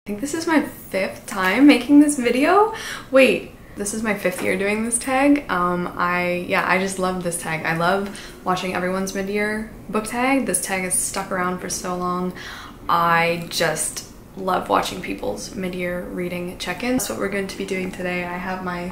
I think this is my 5th time making this video. Wait, this is my 5th year doing this tag. I just love this tag. I love watching everyone's mid-year book tag. This tag has stuck around for so long. I just love watching people's mid-year reading check-ins. That's what we're going to be doing today. I have my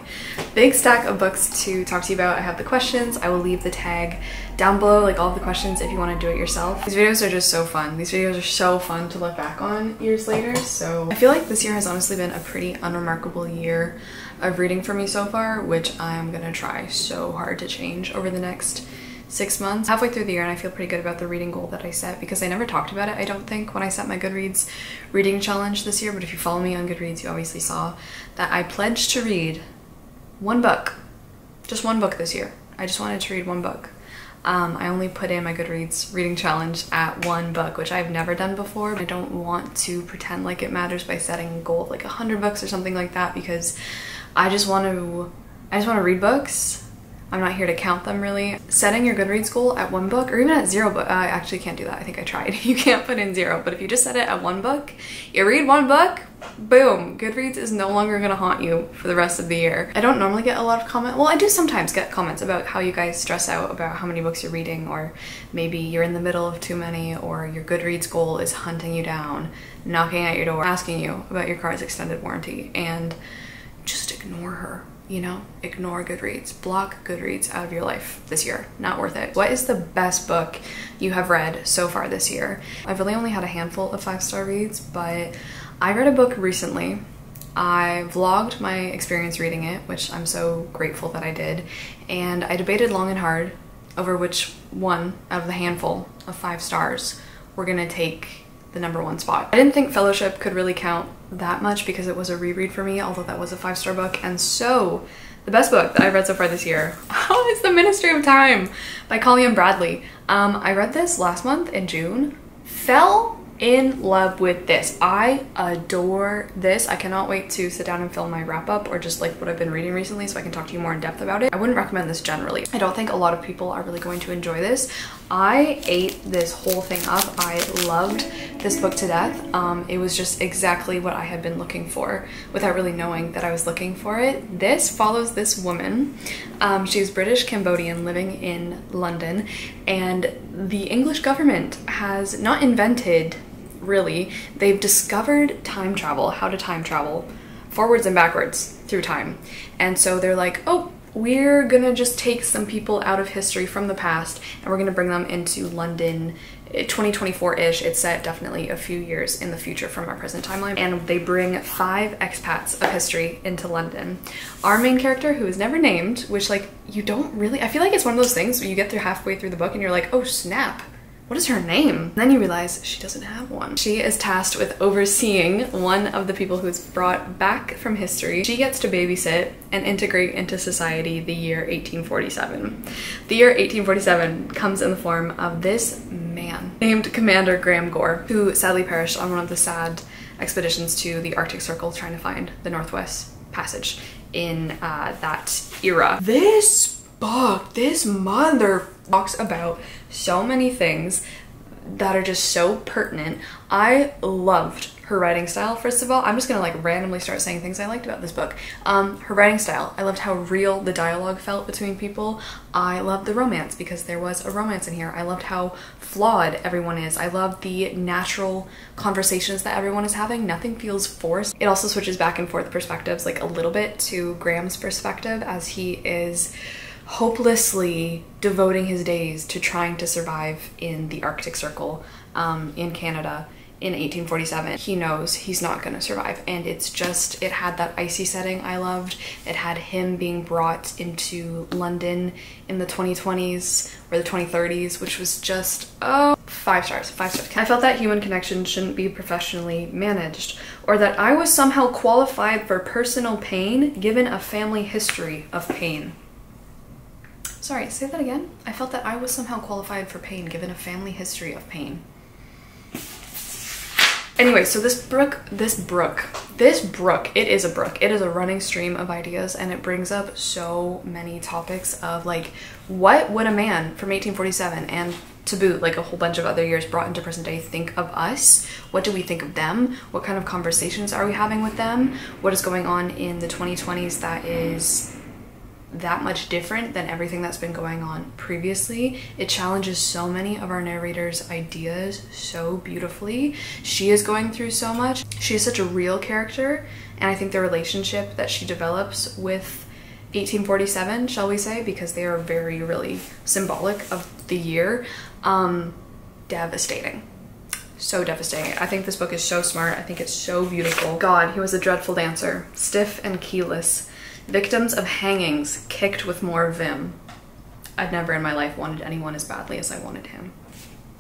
big stack of books to talk to you about. I have the questions. I will leave the tag down below, like all of the questions if you want to do it yourself. These videos are just so fun. These videos are so fun to look back on years later. So I feel like this year has honestly been a pretty unremarkable year of reading for me so far, which I'm gonna try so hard to change over the next 6 months. Halfway through the year, and I feel pretty good about the reading goal that I set because I never talked about it, I don't think, when I set my Goodreads reading challenge this year. But if you follow me on Goodreads, you obviously saw that I pledged to read one book, just one book this year. I just wanted to read one book. I only put in my Goodreads reading challenge at one book, which I've never done before. I don't want to pretend like it matters by setting a goal of like 100 books or something like that, because I just want to read books. I'm not here to count them, really. Setting your Goodreads goal at one book, or even at 0 book, I actually can't do that. I think I tried. You can't put in 0, but if you just set it at one book, you read one book, boom, Goodreads is no longer gonna haunt you for the rest of the year. I don't normally get a lot of comments. Well, I do sometimes get comments about how you guys stress out about how many books you're reading, or maybe you're in the middle of too many, or your Goodreads goal is hunting you down, knocking at your door, asking you about your car's extended warranty, and just ignore her. You know, ignore Goodreads. Block Goodreads out of your life this year. Not worth it. What is the best book you have read so far this year? I've really only had a handful of 5-star reads, but I read a book recently. I vlogged my experience reading it, which I'm so grateful that I did, and I debated long and hard over which one out of the handful of 5 stars were gonna take the #1 spot. I didn't think Fellowship could really count that much because it was a reread for me, although that was a 5-star book. And so the best book that I've read so far this year is The Ministry of Time by Colleen Bradley. I read this last month in June, fell in love with this. I adore this. I cannot wait to sit down and film my wrap up, or just like what I've been reading recently, so I can talk to you more in depth about it. I wouldn't recommend this generally. I don't think a lot of people are really going to enjoy this. I ate this whole thing up. I loved this book to death. It was just exactly what I had been looking for without really knowing that I was looking for it. This follows this woman. She's British Cambodian living in London, and the English government has not invented, really, they've discovered time travel, how to time travel forwards and backwards through time. And so they're like, oh, we're gonna just take some people out of history from the past and we're gonna bring them into London 2024-ish. It's set definitely a few years in the future from our present timeline. And they bring 5 expats of history into London. Our main character, who is never named, which like you don't really, I feel like it's one of those things where you get through halfway through the book and you're like, oh snap, what is her name? And then you realize she doesn't have one. She is tasked with overseeing one of the people who is brought back from history. She gets to babysit and integrate into society the year 1847. The year 1847 comes in the form of this man named Commander Graham Gore, who sadly perished on one of the sad expeditions to the Arctic Circle trying to find the Northwest Passage in that era. This book, this mother talks about so many things that are just so pertinent. I loved her writing style. First of all, I'm just gonna like randomly start saying things I liked about this book. Her writing style. I loved how real the dialogue felt between people. I loved the romance because there was a romance in here. I loved how flawed everyone is. I loved the natural conversations that everyone is having. Nothing feels forced. It also switches back and forth perspectives like a little bit to Graham's perspective as he is hopelessly devoting his days to trying to survive in the Arctic Circle in Canada in 1847. He knows he's not gonna survive, and it's just, it had that icy setting I loved. It had him being brought into London in the 2020s or the 2030s, which was just, oh, 5 stars, 5 stars. I felt that human connection shouldn't be professionally managed, or that I was somehow qualified for personal pain given a family history of pain. Sorry, say that again. I felt that I was somehow qualified for pain given a family history of pain. Anyway, so this brook, it is a brook. It is a running stream of ideas, and it brings up so many topics of like, what would a man from 1847 and to boot, like a whole bunch of other years brought into present day, think of us? What do we think of them? What kind of conversations are we having with them? What is going on in the 2020s that is that much different than everything that's been going on previously? It challenges so many of our narrators' ideas so beautifully. She is going through so much. She is such a real character, and I think the relationship that she develops with 1847, shall we say, because they are very, really symbolic of the year, devastating. So devastating. I think this book is so smart. I think it's so beautiful. God, he was a dreadful dancer, stiff and keyless, victims of hangings, kicked with more vim. I'd never in my life wanted anyone as badly as I wanted him.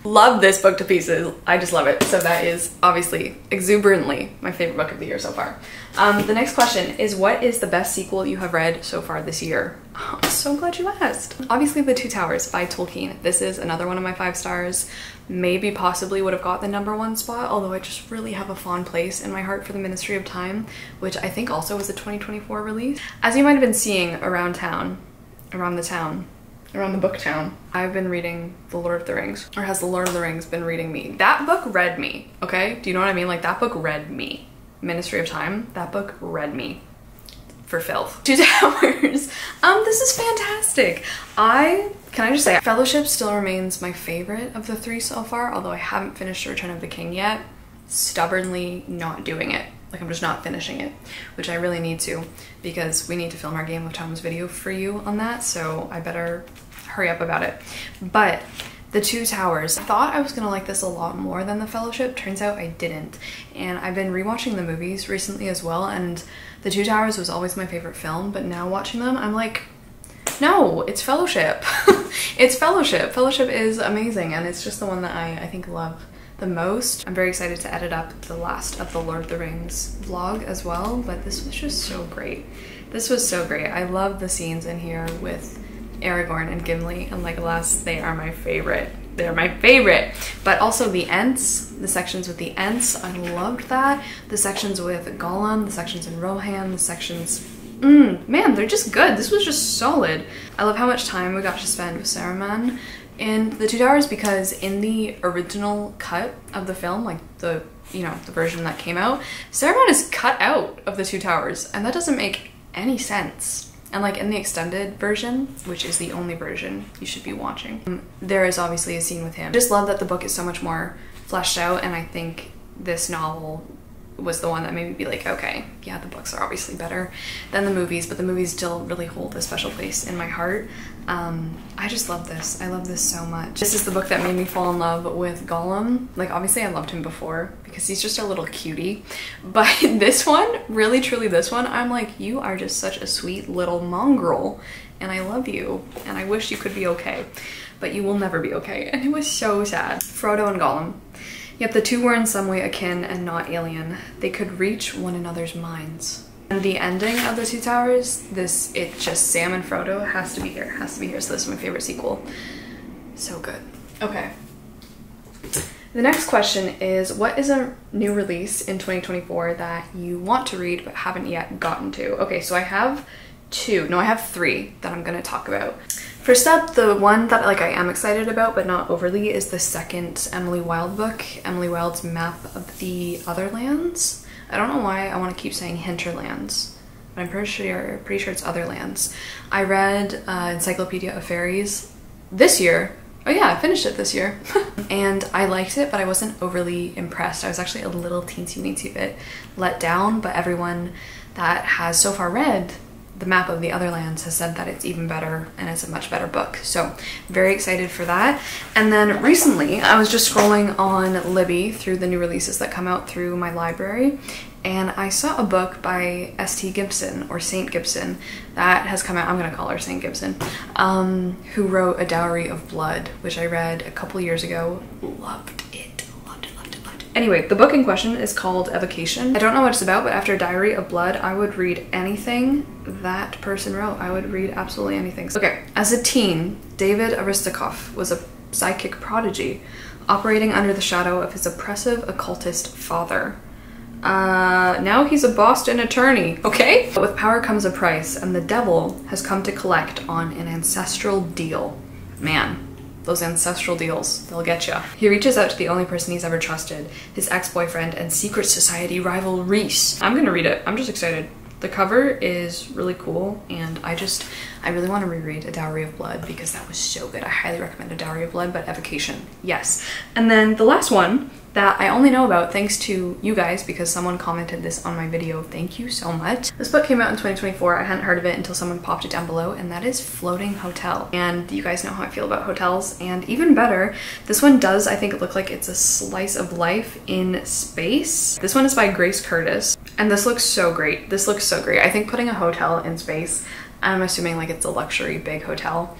Love this book to pieces. I just love it. So that is obviously exuberantly my favorite book of the year so far. The next question is, what is the best sequel you have read so far this year? Oh, I'm so glad you asked. Obviously The Two Towers by Tolkien. This is another one of my 5 stars. Maybe possibly would have got the #1 spot, although I just really have a fond place in my heart for The Ministry of Time, which I think also was a 2024 release. As you might have been seeing around the book town, I've been reading The Lord of the Rings, or has The Lord of the Rings been reading me? That book read me, okay? Do you know what I mean? Like, that book read me. Ministry of Time, that book read me for filth. Two Towers. This is fantastic. Can I just say, Fellowship still remains my favorite of the 3 so far, although I haven't finished Return of the King yet. Stubbornly not doing it. Like, I'm just not finishing it, which I really need to, because we need to film our Game of Thrones video for you on that, so I better hurry up about it. But The Two Towers, I thought I was gonna like this a lot more than The Fellowship. Turns out I didn't. And I've been rewatching the movies recently as well, and The Two Towers was always my favorite film, but now watching them, I'm like, no, it's Fellowship. It's Fellowship. Fellowship is amazing, and it's just the one that I think love the most. I'm very excited to edit up the last of the Lord of the Rings vlog as well, but this was just so great. This was so great. I love the scenes in here with Aragorn and Gimli and Legolas. They are my favorite. They're my favorite. But also the Ents, the sections with the Ents, I loved that. The sections with Gollum, the sections in Rohan, the sections, man, they're just good. This was just solid. I love how much time we got to spend with Saruman in The Two Towers, because in the original cut of the film, like the version that came out, Saruman is cut out of The Two Towers, and that doesn't make any sense. And like in the extended version, which is the only version you should be watching, there is obviously a scene with him. I just love that the book is so much more fleshed out, and I think this novel was the one that made me be like, okay, yeah, the books are obviously better than the movies, but the movies still really hold a special place in my heart. I just love this. I love this so much. This is the book that made me fall in love with Gollum. Like, obviously I loved him before because he's just a little cutie, but this one, really truly this one, I'm like, you are just such a sweet little mongrel, and I love you, and I wish you could be okay, but you will never be okay. And it was so sad. Frodo and Gollum. Yet the two were in some way akin and not alien. They could reach one another's minds. And the ending of The Two Towers, it's just Sam and Frodo has to be here, So this is my favorite sequel. So good. Okay. The next question is, what is a new release in 2024 that you want to read but haven't yet gotten to? Okay, so I have 3 that I'm gonna talk about. First up, the one that like I am excited about but not overly is the second Emily Wilde book, Emily Wilde's Map of the Otherlands. I don't know why I want to keep saying Hinterlands, but I'm pretty sure it's Otherlands. I read Encyclopedia of Fairies this year. Oh yeah, I finished it this year. And I liked it, but I wasn't overly impressed. I was actually a little teensy bit let down, but everyone that has so far read The Map of the Otherlands has said that it's even better and it's a much better book. So very excited for that. And then recently I was just scrolling on Libby through the new releases that come out through my library, and I saw a book by S.T. Gibson, or Saint Gibson, that has come out. I'm gonna call her Saint Gibson, who wrote A Dowry of Blood, which I read a couple years ago. Loved it. Anyway, the book in question is called Evocation. I don't know what it's about, but after Diary of Blood, I would read anything that person wrote. I would read absolutely anything. Okay, as a teen, David Aristikov was a psychic prodigy, operating under the shadow of his oppressive occultist father. Now he's a Boston attorney, okay? But with power comes a price, and the devil has come to collect on an ancestral deal. Man, Those ancestral deals, they'll get ya. He reaches out to the only person he's ever trusted, his ex-boyfriend and secret society rival Reese. I'm gonna read it. I'm just excited. The cover is really cool, and I really want to reread A Dowry of Blood because that was so good. I highly recommend A Dowry of Blood, but Evocation, yes. And then the last one that I only know about thanks to you guys because someone commented this on my video. Thank you so much. This book came out in 2024. I hadn't heard of it until someone popped it down below, and that is Floating Hotel. And you guys know how I feel about hotels, and even better, this one does, I think, look like it's a slice of life in space. This one is by Grace Curtis, and this looks so great. This looks so great. I think putting a hotel in space, I'm assuming like it's a luxury big hotel.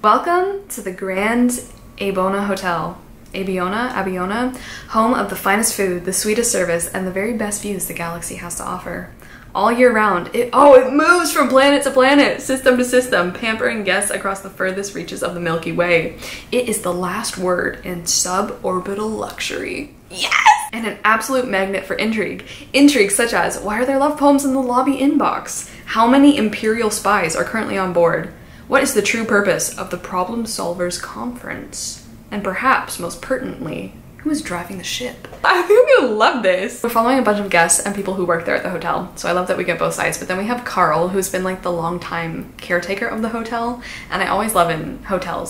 Welcome to the Grand Abona Hotel. Abiona, home of the finest food, the sweetest service, and the very best views the galaxy has to offer. All year round, it moves from planet to planet, system to system, pampering guests across the furthest reaches of the Milky Way. It is the last word in suborbital luxury. Yes! And an absolute magnet for intrigue. Intrigues such as, why are there love poems in the lobby inbox? How many Imperial spies are currently on board? What is the true purpose of the Problem Solvers Conference? And perhaps, most pertinently, who is driving the ship? I think I'm gonna love this. We're following a bunch of guests and people who work there at the hotel, so I love that we get both sides. But then we have Carl, who's been like the longtime caretaker of the hotel, and I always love in hotel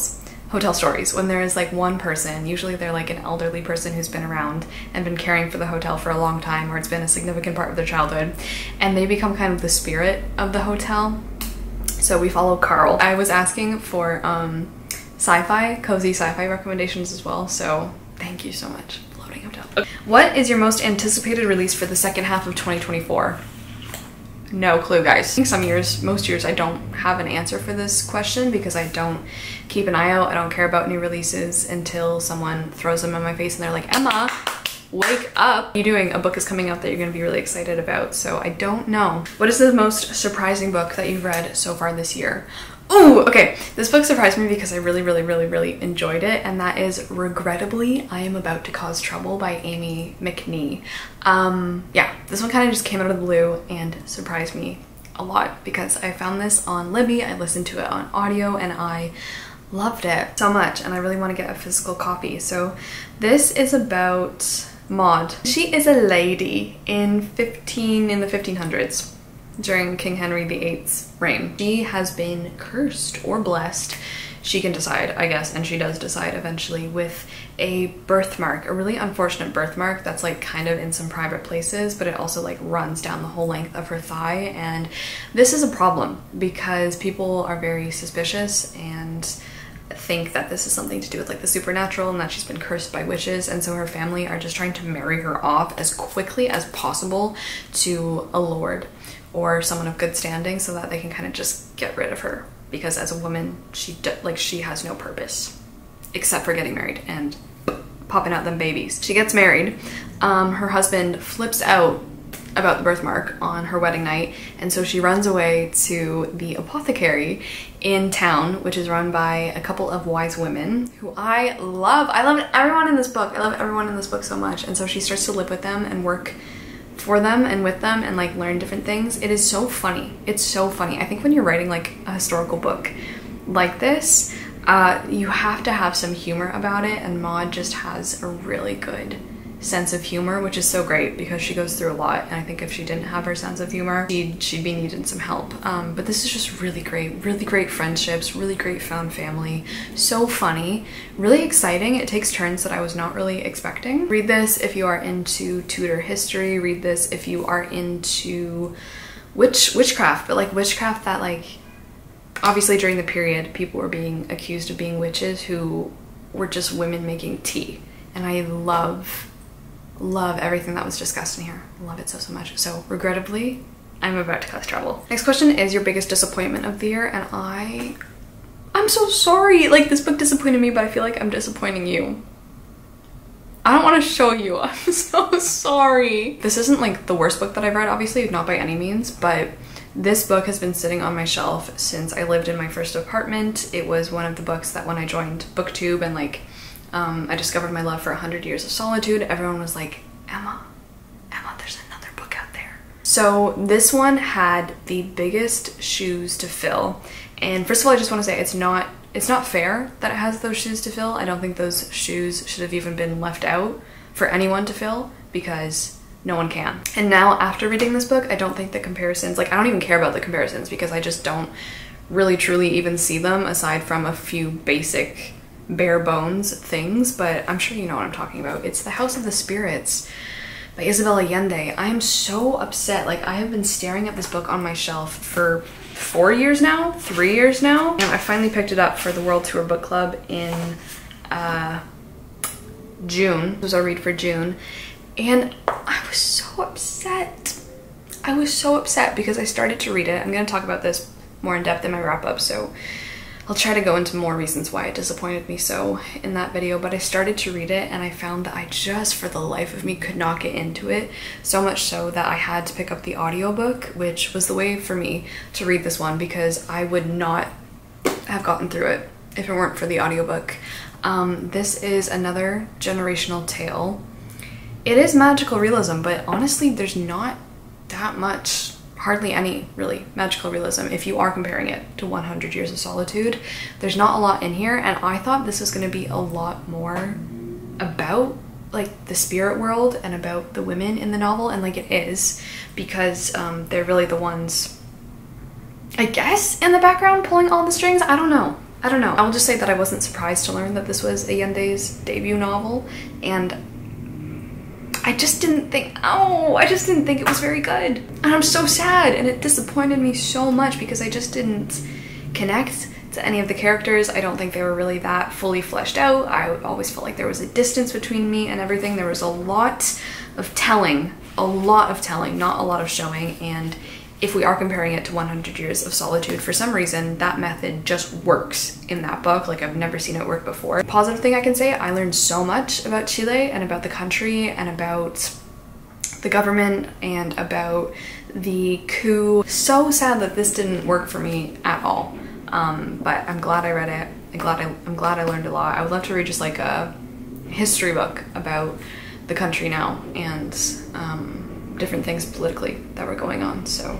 stories when there is like one person, usually they're like an elderly person who's been around and been caring for the hotel for a long time, or it's been a significant part of their childhood, and they become kind of the spirit of the hotel. So we follow Carl. I was asking for cozy sci-fi recommendations as well, so thank you so much. Floating Hotel. Okay. What is your most anticipated release for the second half of 2024? No clue, guys. I think most years I don't have an answer for this question because I don't keep an eye out. I don't care about new releases until someone throws them in my face and they're like, Emma, wake up. What are you doing? A book is coming out that you're gonna be really excited about, so I don't know. What is the most surprising book that you've read so far this year? Oh, okay. This book surprised me because I really enjoyed it, and that is Regrettably, I Am About to Cause Trouble by Amy McNee. Yeah, this one kind of just came out of the blue and surprised me a lot because I found this on Libby, I listened to it on audio, and I loved it so much, and I really want to get a physical copy. So this is about Maud. She is a lady in the 1500s. During King Henry VIII's reign. She has been cursed or blessed, she can decide, I guess, and she does decide eventually, with a birthmark, a really unfortunate birthmark that's like kind of in some private places, but it also like runs down the whole length of her thigh, and this is a problem because people are very suspicious and think that this is something to do with like the supernatural and that she's been cursed by witches, and so her family are just trying to marry her off as quickly as possible to a lord or someone of good standing so that they can kind of just get rid of her, because as a woman she has no purpose except for getting married and popping out them babies. She gets married, her husband flips out about the birthmark on her wedding night, and so she runs away to the apothecary in town, which is run by a couple of wise women who I love. I love everyone in this book. I love everyone in this book so much, and so she starts to live with them and work for them and with them and like learn different things. It is so funny. It's so funny. I think when you're writing like a historical book like this, you have to have some humor about it, and Maud just has a really good sense of humor, which is so great because she goes through a lot, and I think if she didn't have her sense of humor, she'd be needing some help. But this is just really great friendships, really great found family, so funny, really exciting. It takes turns that I was not really expecting. Read this if you are into Tudor history, read this if you are into witchcraft, but like witchcraft that like, obviously during the period people were being accused of being witches who were just women making tea, and I love everything that was discussed in here. Love it so much. So Regrettably, I'm About to Cause Trouble. Next question is your biggest disappointment of the year, and I'm so sorry. Like, this book disappointed me, but I feel like I'm disappointing you. I don't want to show you. I'm so sorry. This isn't like the worst book that I've read, obviously, not by any means, but this book has been sitting on my shelf since I lived in my first apartment. It was one of the books that when I joined BookTube and like I discovered my love for 100 Years of Solitude, everyone was like, Emma, there's another book out there. So this one had the biggest shoes to fill. And first of all, I just want to say it's not it's not fair that it has those shoes to fill. I don't think those shoes should have even been left out for anyone to fill, because no one can. And now after reading this book, I don't think the comparisons, like I don't even care about the comparisons because I just don't really truly even see them aside from a few basic bare bones things, but I'm sure you know what I'm talking about. It's The House of the Spirits by Isabel Allende. I am so upset. Like, I have been staring at this book on my shelf for 4 years now, 3 years now, and I finally picked it up for the World Tour Book Club in June. It was our read for June, and I was so upset. I was so upset because I started to read it. I'm going to talk about this more in depth in my wrap up, so I'll try to go into more reasons why it disappointed me so in that video, but I started to read it and I found that I just, for the life of me, could not get into it, so much so that I had to pick up the audiobook, which was the way for me to read this one because I would not have gotten through it if it weren't for the audiobook. This is another generational tale. It is magical realism, but honestly, there's not that much, hardly any really magical realism if you are comparing it to 100 Years of Solitude. There's not a lot in here, and I thought this was going to be a lot more about like the spirit world and about the women in the novel, and like it is, because they're really the ones, I guess, in the background pulling all the strings. I don't know. I'll just say that I wasn't surprised to learn that this was Allende's debut novel, and I just didn't think it was very good. And I'm so sad, and it disappointed me so much because I just didn't connect to any of the characters. I don't think they were really that fully fleshed out. I always felt like there was a distance between me and everything. There was a lot of telling, not a lot of showing, and if we are comparing it to 100 Years of Solitude, for some reason, that method just works in that book. Like, I've never seen it work before. Positive thing I can say, I learned so much about Chile and about the country and about the government and about the coup. So sad that this didn't work for me at all. But I'm glad I read it. I'm glad I learned a lot. I would love to read just like a history book about the country now and different things politically that were going on. So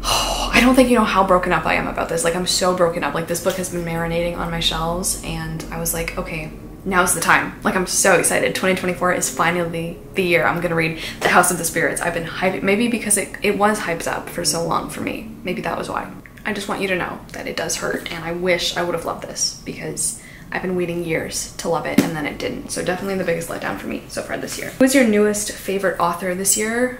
I don't think you know how broken up I am about this. Like, I'm so broken up. Like, this book has been marinating on my shelves, and I was like, okay, now's the time. Like, I'm so excited. 2024 is finally the year I'm gonna read The House of the Spirits. I've been hyped, maybe because it was hyped up for so long for me. Maybe that was why. I just want you to know that it does hurt, and I wish I would have loved this because I've been waiting years to love it, and then it didn't. So definitely the biggest letdown for me so far this year. Who's your newest favorite author this year?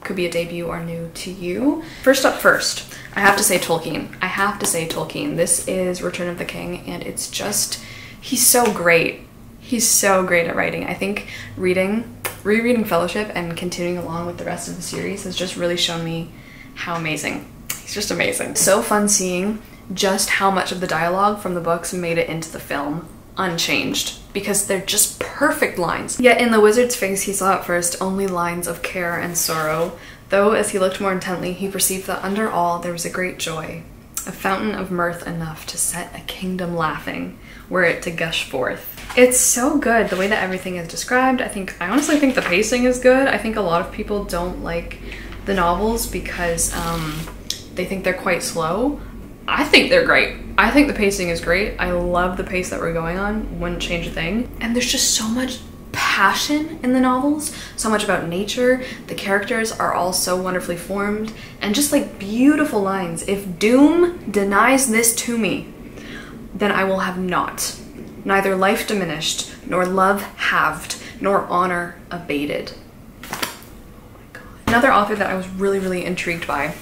Could be a debut or new to you. First up first, I have to say Tolkien. I have to say Tolkien. This is Return of the King, and it's just, he's so great. He's so great at writing. I think rereading Fellowship and continuing along with the rest of the series has just really shown me how amazing. He's just amazing. So fun seeing just how much of the dialogue from the books made it into the film unchanged, because they're just perfect lines. Yet in the wizard's face he saw at first only lines of care and sorrow, though as he looked more intently he perceived that under all there was a great joy, a fountain of mirth enough to set a kingdom laughing, were it to gush forth. It's so good, the way that everything is described. I honestly think the pacing is good. I think a lot of people don't like the novels because they think they're quite slow. I think they're great. I think the pacing is great. I love the pace that we're going on. Wouldn't change a thing. And there's just so much passion in the novels, so much about nature. The characters are all so wonderfully formed, and just like beautiful lines. If doom denies this to me, then I will have naught. Neither life diminished, nor love halved, nor honor abated. Oh my God. Another author that I was really intrigued by,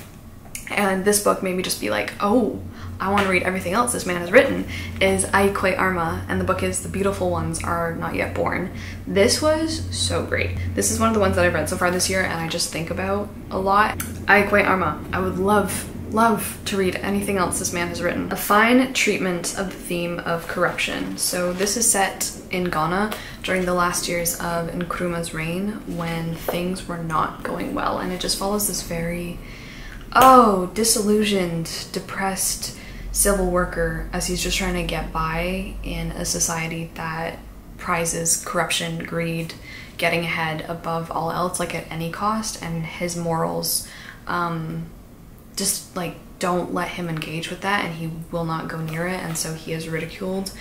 and this book made me just be like, oh, I want to read everything else this man has written, is Aikwe Arma, and the book is The Beautiful Ones Are Not Yet Born. This was so great. This is one of the ones that I've read so far this year and I just think about a lot. Aikwe Arma. I would love to read anything else this man has written. A fine treatment of the theme of corruption. So this is set in Ghana during the last years of Nkrumah's reign when things were not going well, and it just follows this very disillusioned, depressed civil worker as he's just trying to get by in a society that prizes corruption, greed, getting ahead above all else, like at any cost, and his morals just like don't let him engage with that, and he will not go near it, and so he is ridiculed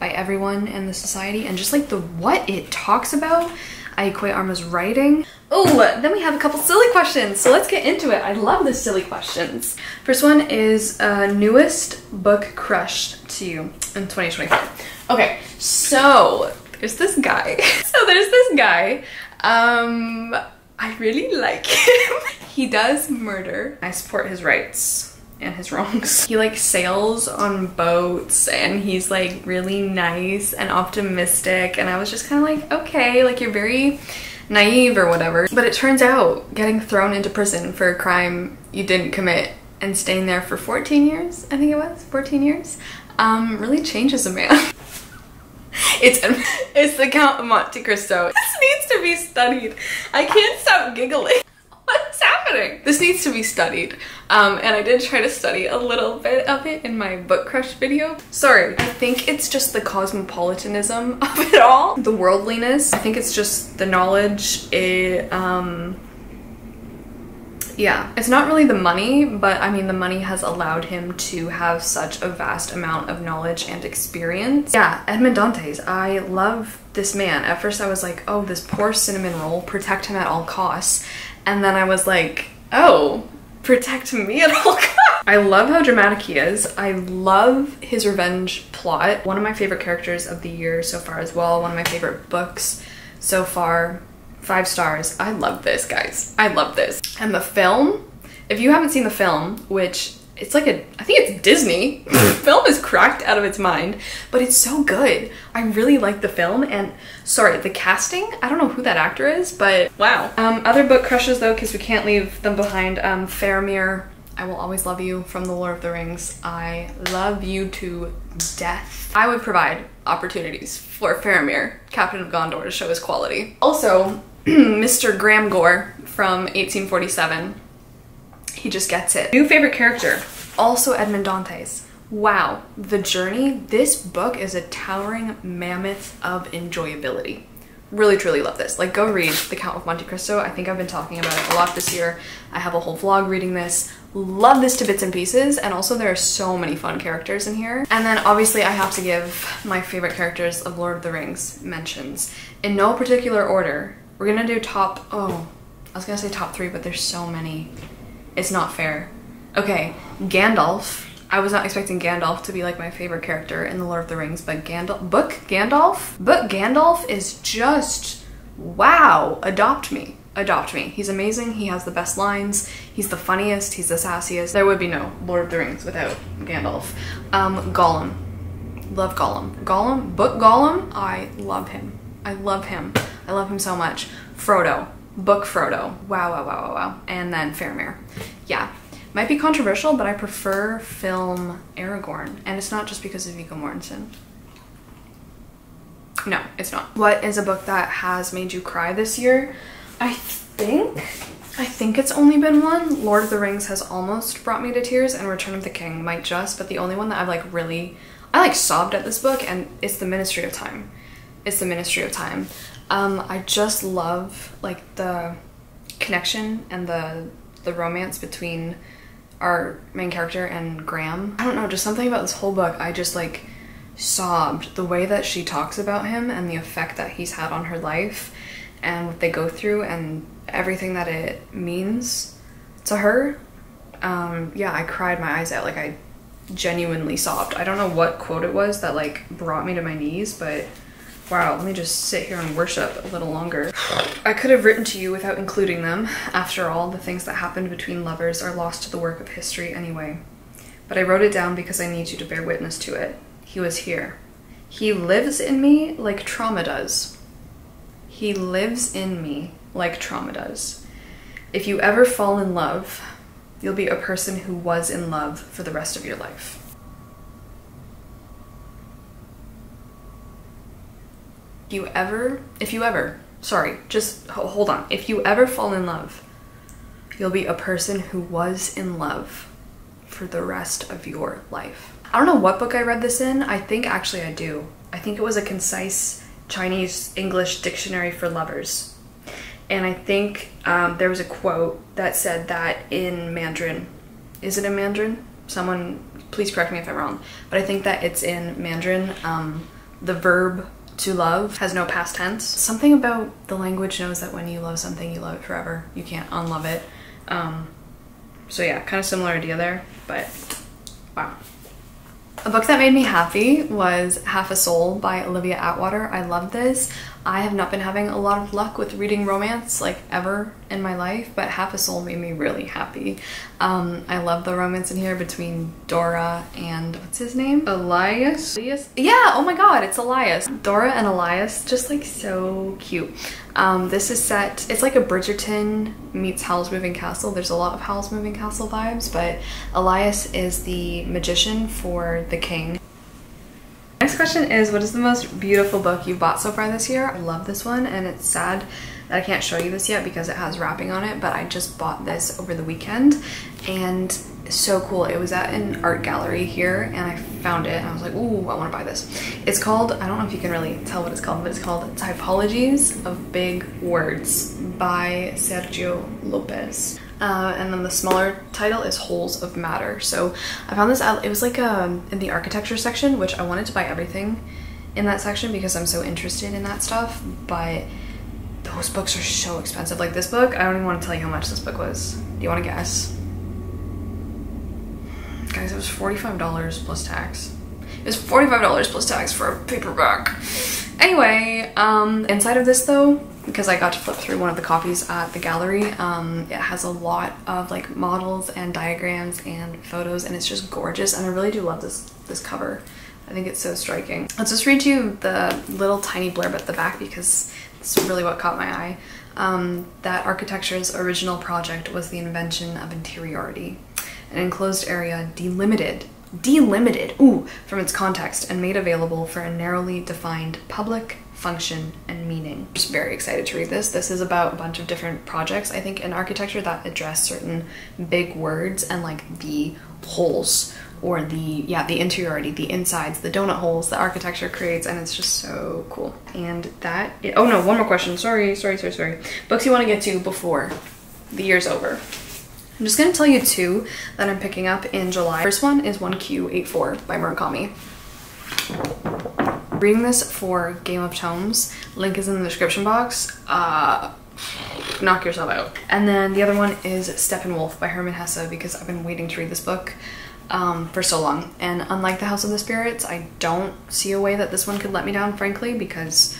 by everyone in the society. And just like the what it talks about, I equate Arma's writing. Oh, then we have a couple silly questions, so let's get into it. I love the silly questions. First one is newest book crushed to you in 2024. Okay, so there's this guy. I really like him. He does murder. I support his rights and his wrongs. He like sails on boats, and he's like really nice and optimistic, and I was just kind of like, okay, like you're very naive or whatever. But it turns out getting thrown into prison for a crime you didn't commit and staying there for 14 years, I think it was 14 years, really changes a man. It's the Count of Monte Cristo. This needs to be studied. I can't stop giggling. What's happening? This needs to be studied. And I did try to study a little bit of it in my book crush video. Sorry, I think it's just the cosmopolitanism of it all. The worldliness. I think it's just the knowledge. Yeah, it's not really the money, but I mean the money has allowed him to have such a vast amount of knowledge and experience. Yeah, Edmond Dantes, I love this man. At first I was like, oh, this poor cinnamon roll, protect him at all costs. And then I was like, oh, protect me at all costs. I love how dramatic he is. I love his revenge plot. One of my favorite characters of the year so far as well. One of my favorite books so far. 5 stars. I love this, guys. I love this. And the film, if you haven't seen the film, which it's like I think it's Disney. The film is cracked out of its mind, but it's so good. I really like the film, and sorry, the casting, I don't know who that actor is, but wow. Other book crushes though, because we can't leave them behind. Faramir, I Will Always Love You from The Lord of the Rings. I love you to death. I would provide opportunities for Faramir, Captain of Gondor, to show his quality. Also, Mr. Gramgor from 1847. He just gets it. New favorite character, also Edmond Dantes. Wow, The Journey. This book is a towering mammoth of enjoyability. Really, truly love this. Like, go read The Count of Monte Cristo. I think I've been talking about it a lot this year. I have a whole vlog reading this. Love this to bits and pieces, and also there are so many fun characters in here. And then obviously I have to give my favorite characters of Lord of the Rings mentions. In no particular order. We're gonna do top, oh, I was gonna say top 3, but there's so many. It's not fair. Okay, Gandalf. I was not expecting Gandalf to be like my favorite character in the Lord of the Rings, but Gandalf is just, wow, adopt me. Adopt me. He's amazing. He has the best lines. He's the funniest. He's the sassiest. There would be no Lord of the Rings without Gandalf. Gollum. Love Gollum. Gollum, I love him. I love him. I love him so much. Frodo. Book Frodo. Wow, wow, wow, wow, wow. And then Faramir. Yeah. Might be controversial, but I prefer film Aragorn. And it's not just because of Viggo Mortensen. No, it's not. What is a book that has made you cry this year? I think it's only been one. Lord of the Rings has almost brought me to tears, and Return of the King might just, but the only one that I've like really, I like sobbed at this book, and it's The Ministry of Time. It's The Ministry of Time. I just love like the connection and the romance between our main character and Graham. I don't know, just something about this whole book. I just like sobbed. The way that she talks about him and the effect that he's had on her life and what they go through and everything that it means to her. Yeah, I cried my eyes out. Like, I genuinely sobbed. I don't know what quote it was that like brought me to my knees, but wow, let me just sit here and worship a little longer. I could have written to you without including them. After all, the things that happened between lovers are lost to the work of history anyway. But I wrote it down because I need you to bear witness to it. He was here. He lives in me like trauma does. He lives in me like trauma does. If you ever fall in love, you'll be a person who was in love for the rest of your life. If you ever, sorry, just hold on. If you ever fall in love, you'll be a person who was in love for the rest of your life. I don't know what book I read this in. I think actually I do. I think it was a concise Chinese English dictionary for lovers. And I think there was a quote that said that in Mandarin Is it in Mandarin? Someone please correct me if I'm wrong, but I think that it's in Mandarin. The verb to love has no past tense. Something about the language knows that when you love something, you love it forever. You can't unlove it. So yeah, kind of similar idea there, but wow. A book that made me happy was Half a Soul by Olivia Atwater. I love this. I have not been having a lot of luck with reading romance like ever in my life, but Half a Soul made me really happy. I love the romance in here between Dora and what's his name? Elias? Yeah, oh my god, it's Elias. Dora and Elias, just like so cute. This is set, it's like a Bridgerton meets Howl's Moving Castle. There's a lot of Howl's Moving Castle vibes, but Elias is the magician for the king. Next question is, what is the most beautiful book you've bought so far this year? I love this one, and it's sad that I can't show you this yet because it has wrapping on it, but I just bought this over the weekend and it's so cool. It was at an art gallery here and I found it and I was like, ooh, I want to buy this. It's called, I don't know if you can really tell what it's called, but it's called Typologies of Big Words by Sergio Lopez. And then the smaller title is Wholes of Matter. So I found this out, it was like in the architecture section, which I wanted to buy everything in that section because I'm so interested in that stuff, but those books are so expensive. Like this book, I don't even want to tell you how much this book was. Do you want to guess? Guys, it was $45 plus tax. It was $45 plus tax for a paperback. Anyway, inside of this though, because I got to flip through one of the copies at the gallery, it has a lot of like models and diagrams and photos, and it's just gorgeous, and I really do love this cover. I think it's so striking. Let's just read you the little tiny blurb at the back because it's really what caught my eye. That architecture's original project was the invention of interiority, an enclosed area delimited, ooh, from its context and made available for a narrowly defined public function and meaning. I'm just very excited to read this. This is about a bunch of different projects, I think, in architecture that address certain big words and like the holes or the interiority, the insides, the donut holes that architecture creates, and it's just so cool. And that, oh no, one more question. Sorry. Books you want to get to before the year's over. I'm just gonna tell you two that I'm picking up in July. First one is 1Q84 by Murakami. Reading this for Game of Tomes. Link is in the description box. Knock yourself out. And then the other one is Steppenwolf by Hermann Hesse because I've been waiting to read this book for so long. And unlike The House of the Spirits, I don't see a way that this one could let me down, frankly, because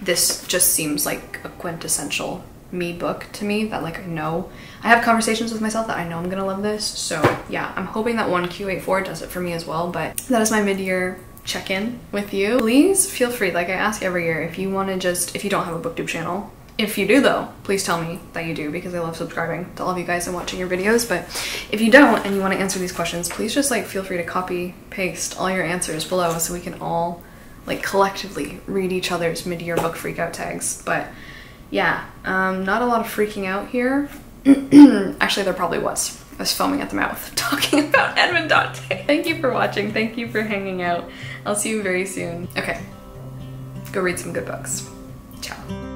this just seems like a quintessential me book to me that like I have conversations with myself that I know I'm gonna love this. So yeah, I'm hoping that 1Q84 does it for me as well, but that is my mid-year check-in with you. Please feel free, like I ask every year, if you want to if you don't have a booktube channel. If you do though, please tell me that you do because I love subscribing to all of you guys and watching your videos. But if you don't and you want to answer these questions, please just like feel free to copy paste all your answers below so we can all like collectively read each other's mid-year book freakout tags. But yeah, not a lot of freaking out here. Actually, there probably was. I was foaming at the mouth talking about Edmond Dante. Thank you for watching. Thank you for hanging out. I'll see you very soon. Okay, go read some good books. Ciao.